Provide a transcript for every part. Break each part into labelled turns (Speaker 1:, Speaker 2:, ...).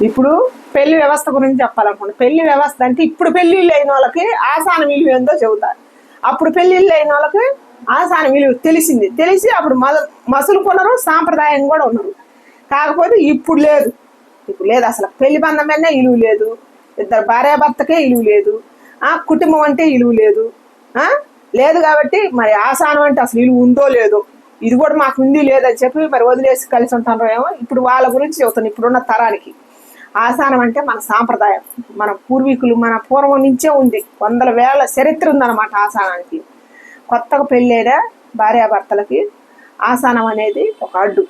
Speaker 1: ఇప్పుడు పెళ్లి వ్యవస్థ గురించి చెప్పాలనుకోండి. పెళ్లి వ్యవస్థ అంటే ఇప్పుడు పెళ్లిళ్ళు అయిన వాళ్ళకి ఆసాన విలువ ఏందో చెబుతారు. అప్పుడు పెళ్లిళ్ళు అయిన వాళ్ళకి ఆసాన విలువ తెలిసి అప్పుడు మసులు కొనరు, సాంప్రదాయం కూడా ఉన్నారు. కాకపోతే ఇప్పుడు లేదు. అసలు పెళ్లి బంధమనే ఇలువ లేదు, ఇద్దరు భార్యాభర్తకే ఇలువ లేదు, కుటుంబం అంటే ఇలువ లేదు. లేదు కాబట్టి మరి ఆసానం అంటే అసలు ఇలువ ఉందో లేదో, ఇది కూడా మాకు ఉంది లేదని చెప్పి మరి వదిలేసి కలిసి ఉంటారో ఏమో. ఇప్పుడు వాళ్ళ గురించి చెబుతాను. ఇప్పుడున్న తరానికి ఆసానం అంటే మన సాంప్రదాయం, మన పూర్వీకులు, మన పూర్వం నుంచే ఉంది, వందల వేల చరిత్ర ఉందన్నమాట ఆసానానికి. కొత్తగా పెళ్ళైన భార్యాభర్తలకి ఆసానం అనేది ఒక అడ్డు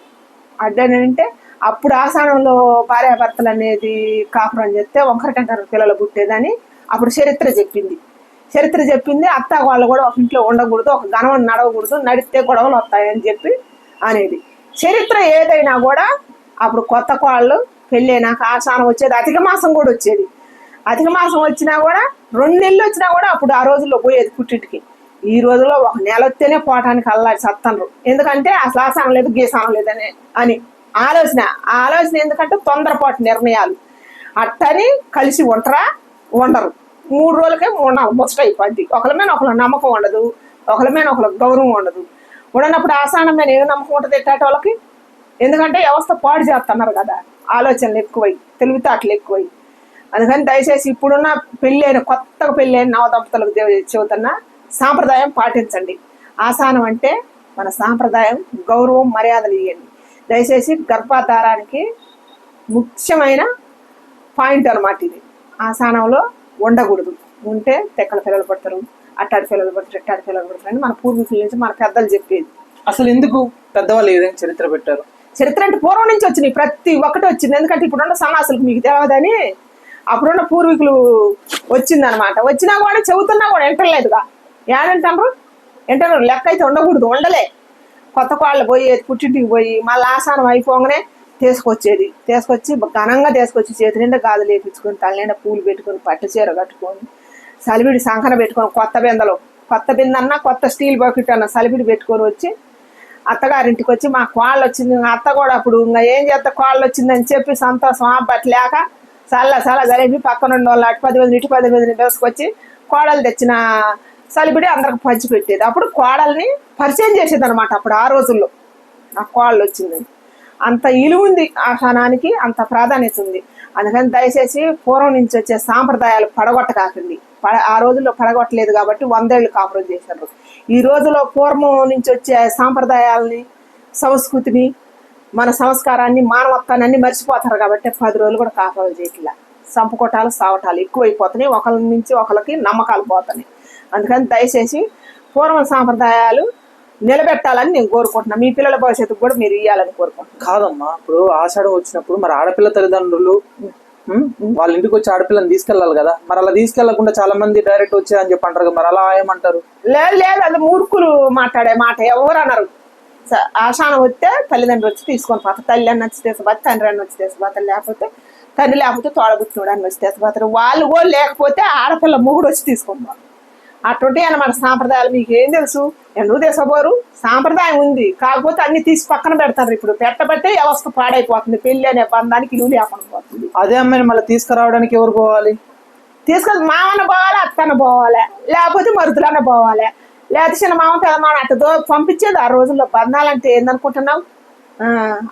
Speaker 1: అంటే అప్పుడు ఆసానంలో భార్యాభర్తలు అనేది కాపురం చేస్తే ఒకరికంటారు పిల్లలు పుట్టేదని అప్పుడు చరిత్ర చెప్పింది. అత్త వాళ్ళు కూడా ఒక ఇంట్లో ఉండకూడదు, ఒక గణవం నడవకూడదు, నడిస్తే గొడవలు వస్తాయని చెప్పి అనేది చరిత్ర. ఏదైనా కూడా అప్పుడు కొత్త కోళ్ళు పెళ్ళైనాక ఆసానం వచ్చేది, అధిక మాసం కూడా వచ్చేది. అధిక మాసం వచ్చినా కూడా 2 నెలలు వచ్చినా కూడా అప్పుడు ఆ రోజుల్లో పోయేది పుట్టింటికి. ఈ రోజుల్లో 1 నెల వస్తేనే పోవటానికి అల్లాడి సత్తనరు. ఎందుకంటే అసలు ఆసానం లేదు, గీసానం లేదని అని ఆలోచన ఎందుకంటే తొందరపాటు నిర్ణయాలు. అట్టని కలిసి ఉండరు. 3 రోజులకే ముచ్చట అయిపోద్ది. ఒకరి మీద ఒకరు నమ్మకం ఉండదు, ఒకరి మీద ఒకరు గౌరవం ఉండదు. ఉండనప్పుడు ఆసానం మీద ఏం నమ్మకం ఉంటుంది ఎట్టాటి వాళ్ళకి? ఎందుకంటే వ్యవస్థ పాడు చేస్తున్నారు కదా, ఆలోచనలు ఎక్కువై, తెలివితేటలు ఎక్కువై. అందుకని దయచేసి ఇప్పుడున్న కొత్తగా పెళ్ళైన నవదంపతులకు చెబుతున్నా, సాంప్రదాయం పాటించండి. ఆసానం అంటే మన సాంప్రదాయం, గౌరవం, మర్యాదలు ఇవ్వండి. దయచేసి గర్భాధారానికి ముఖ్యమైన పాయింట్ అన్నమాట ఇది. ఆసానంలో ఉండకూడదు. ఉంటే తెక్కల పిల్లలు పడతారు, అట్టాడి పిల్లలు పడతారు, ఇట్టాడి పిల్లలు పడతారు అని మన పూర్వీకుల నుంచి మన పెద్దలు చెప్పేది.
Speaker 2: అసలు ఎందుకు పెద్దవాళ్ళు ఏ విధంగా చరిత్ర పెట్టారు?
Speaker 1: చరిత్ర అంటే పూర్వం నుంచి వచ్చినాయి, ప్రతి ఒక్కటి వచ్చింది. ఎందుకంటే ఇప్పుడున్న సన్నాసులకు మీకు తెలియదని అప్పుడున్న పూర్వీకులు వచ్చిందనమాట. వచ్చినా కూడా చెబుతున్నా కూడా వింటలేదుగా. ఏడంటారు లెక్క అయితే ఉండకూడదు, ఉండలే. కొత్త కోళ్ళు పోయేది, పుట్టింటికి పోయి మళ్ళీ ఆసానం అయిపోగానే తీసుకొచ్చి ఘనంగా తీసుకొచ్చి చేతి నిండా గాజులు వేయించుకొని, తల నిండా పూలు పెట్టుకొని, పట్టు చీర కట్టుకొని, సలిబిడి సంకన పెట్టుకొని, కొత్త బిందన్నా కొత్త స్టీల్ బకెట్ అన్న సలిబిడి పెట్టుకొని వచ్చి అత్తగారింటికి వచ్చి మా కోళ్ళు వచ్చింది. అత్త కూడా అప్పుడు ఇంకా ఏం చేస్తా, కోళ్ళు వచ్చిందని చెప్పి సంతోషం ఆపట్లేక చల్ల జరిపి పక్కన ఉన్న వాళ్ళు అటు 10 మంది ఇటు 10 మందిని వేసుకొచ్చి కోడలు తెచ్చిన సలిబిడి అందరికి పంచి పెట్టేది. అప్పుడు కోడల్ని పరిచయం చేసేది అనమాట. అప్పుడు ఆ రోజుల్లో ఆ కోళ్ళు వచ్చిందని అంత ఇలువ ఉంది, ఆసానానికి అంత ప్రాధాన్యత ఉంది. అందుకని దయచేసి పూర్వం నుంచి వచ్చే సాంప్రదాయాలు పడగొట్టకాకండి. ఆ రోజుల్లో పడగొట్టలేదు కాబట్టి 100 ఏళ్ళు కాపురం చేశారు. ఈ రోజులో పూర్వం నుంచి వచ్చే సాంప్రదాయాలని, సంస్కృతిని, మన సంస్కారాన్ని, మానవత్వాన్ని అన్ని మర్చిపోతారు కాబట్టి 10 రోజులు కూడా కాపురం చేయట్లా. సంపుకోటాలు, సావటాలు ఎక్కువైపోతున్నాయి. ఒకరి నుంచి ఒకరికి నమ్మకాలు పోతున్నాయి. అందుకని దయచేసి పూర్వం సాంప్రదాయాలు నిలబెట్టాలని నేను కోరుకుంటున్నాను. మీ పిల్లల భవిష్యత్తుకు కూడా మీరు ఇవ్వాలని కోరుకుంటున్నాను.
Speaker 2: కాదమ్మా, ఇప్పుడు ఆషాఢం వచ్చినప్పుడు మరి ఆడపిల్ల తల్లిదండ్రులు వాళ్ళ ఇంటికి వచ్చి ఆడపిల్లని తీసుకెళ్ళాలి కదా. మరి అలా తీసుకెళ్లకుండా చాలా మంది డైరెక్ట్ వచ్చాయని చెప్పి అంటారు. మరి అలా ఏమంటారు?
Speaker 1: లేదు, అది మూర్ఖులు మాట్లాడే మాట. ఎవరు అన్నారు? ఆషాఢం వస్తే తల్లిదండ్రులు వచ్చి తీసుకొని పోతారు. తల్లి అని వచ్చి తీసుకుపోతే, తండ్రి అని వచ్చి తీసుకుపోతారు. తండ్రి లేకపోతే తోడబుట్టినోడు అని వచ్చి తీసుకుపోతారు. వాళ్ళు కూడా లేకపోతే ఆడపిల్ల మొగుడు వచ్చి తీసుకొని పోతారు. అటువంటి అన్నమాట సాంప్రదాయాలు. మీకు ఏం తెలుసు? ఎందుకు తీసుకోపోరు? సాంప్రదాయం ఉంది, కాకపోతే అన్ని తీసి పక్కన పెడతారు. ఇప్పుడు పెట్టబట్టే వ్యవస్థ పాడైపోతుంది. పెళ్లి అనే బంధానికి ఇల్లు లేకుండా పోతుంది.
Speaker 2: అదే అమ్మాయిని మళ్ళీ తీసుకురావడానికి ఎవరు పోవాలి?
Speaker 1: మామన్న పోవాలి, అత్తన్న పోవాలి, లేకపోతే మరుదులన్న పోవాలి, లేకపోతే చిన్న మామ పెద్ద మామ అట్టతో పంపించేది. ఆ రోజుల్లో బంధాలంటే ఏందనుకుంటున్నావు?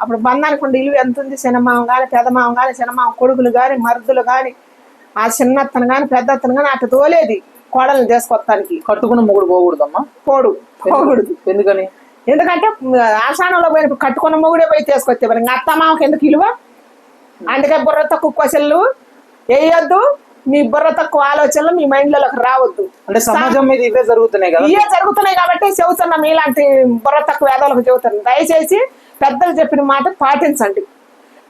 Speaker 1: అప్పుడు బంధానికి ఉండే ఇల్లు ఎంత ఉంది? చిన్నమామ కానీ, పెద్ద మామ కానీ, చిన్నమామ కొడుకులు కానీ, మరుదులు కానీ, ఆ చిన్న అత్తను కానీ, పెద్ద అత్తను కానీ అట్ట తోలేది కోడల్ని తీసుకొస్తానికి.
Speaker 2: కట్టుకున్న మొగుడు పోకూడదమ్మా?
Speaker 1: పోకూడదు.
Speaker 2: ఎందుకని?
Speaker 1: ఎందుకంటే ఆషాఢంలో పోయినప్పుడు కట్టుకున్న మొగుడే పోయి తీసుకొస్తే మరి అత్త మామకి ఎందుకు ఇలువ? అందుకే బుర్ర తక్కువ క్వశ్చన్లు వేయొద్దు. మీ బుర్ర తక్కువ ఆలోచనలు మీ మైండ్లలోకి రావద్దు.
Speaker 2: అంటే సమాజం మీద ఇవే జరుగుతున్నాయి కదా.
Speaker 1: ఇవే జరుగుతున్నాయి కాబట్టి చెబుతున్నాం. ఇలాంటి బుర్ర తక్కువ వేదాలకు చెబుతున్నాం. దయచేసి పెద్దలు చెప్పిన మాట పాటించండి.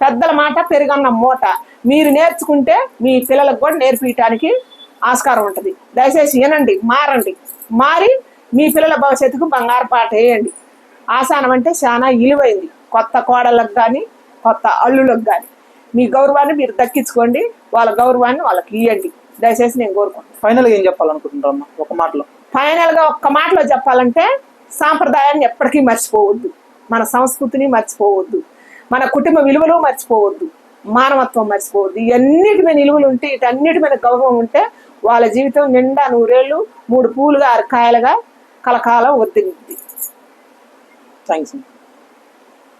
Speaker 1: పెద్దల మాట పెరుగన్న మూట. మీరు నేర్చుకుంటే మీ పిల్లలకు కూడా నేర్పించడానికి ఆస్కారం ఉంటుంది. దయచేసి వినండి, మారి మీ పిల్లల భవిష్యత్తుకు బంగారు పాట వేయండి. ఆసానం అంటే చాలా విలువైంది. కొత్త కోడళ్ళకు కానీ, కొత్త అల్లులకు కానీ మీ గౌరవాన్ని మీరు దక్కించుకోండి. వాళ్ళ గౌరవాన్ని వాళ్ళకి ఇవ్వండి. దయచేసి నేను కోరుకుంటాను.
Speaker 2: ఫైనల్గా ఏం చెప్పాలనుకుంటున్నారమ్మా? ఒక మాటలో
Speaker 1: ఫైనల్గా ఒక్క మాటలో చెప్పాలంటే, సాంప్రదాయాన్ని ఎప్పటికీ మర్చిపోవద్దు, మన సంస్కృతిని మర్చిపోవద్దు, మన కుటుంబ విలువలు మర్చిపోవద్దు. మానవత్వం మర్చిపోవద్దు. ఇవన్నిటి మీద నిలువలు ఉంటే, వీటన్నిటి మీద గౌరవం ఉంటే వాళ్ళ జీవితం నిండా 100 ఏళ్ళు 3 పూలుగా 6 కాయలుగా కలకాలం వర్ధిల్లుద్ది.
Speaker 2: థ్యాంక్స్.